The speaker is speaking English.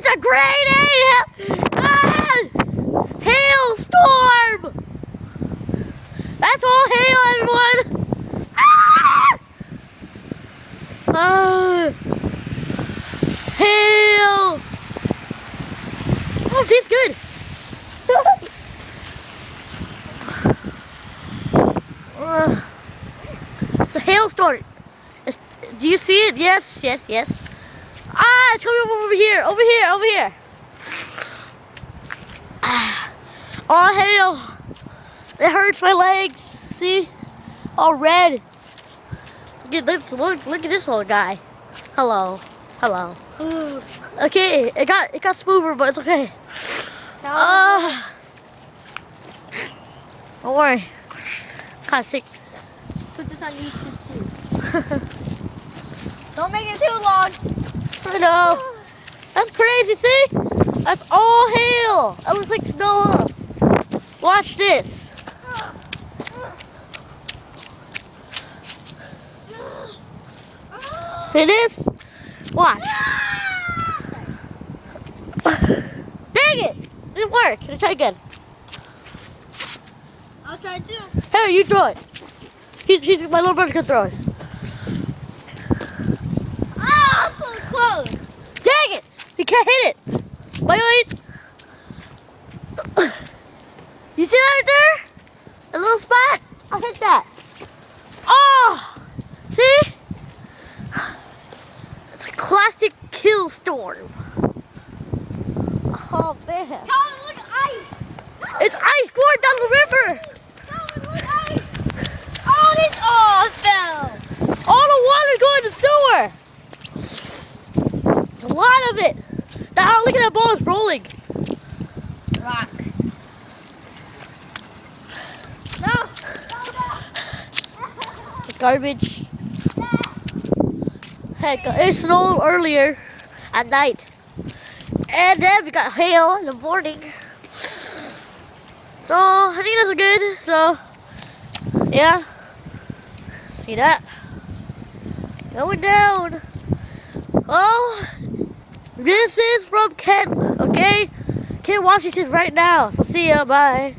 It's a grade A hailstorm. That's all hail, everyone. Hail. Oh, it tastes good. It's a hailstorm. Do you see it? Yes, yes, yes. Ah, it's coming over here, over here, over here. Oh, hail. It hurts my legs. See? All red. Look at this little guy. Hello. Hello. Okay, it got smoother, but it's okay. Don't worry. Kind of sick. Put this on YouTube too. Don't make it too long. I know. That's crazy, see? That's all hail. It looks like snow. Watch this. See this? Watch. Dang it! It didn't work. Let's try again. I'll try too. Hey, you throw it. My little brother can throw it. Ah, so close. Dang it! You can't hit it. Wait. You see that right there? A little spot? I'll hit that. Oh! See? It's a classic kill storm. Oh man. Colin, look, ice. It's ice going down the river. Colin, look, ice. Oh, it fell. All the water's going to the sewer. It's a lot of it. Now look at that ball, it's rolling. Rock. No. Garbage. Heck, it snowed earlier at night. And then we got hail in the morning. So I think that's good. So yeah. See that? Going down. Oh, this is from Kent, okay? Kent, Washington right now. So see ya, bye.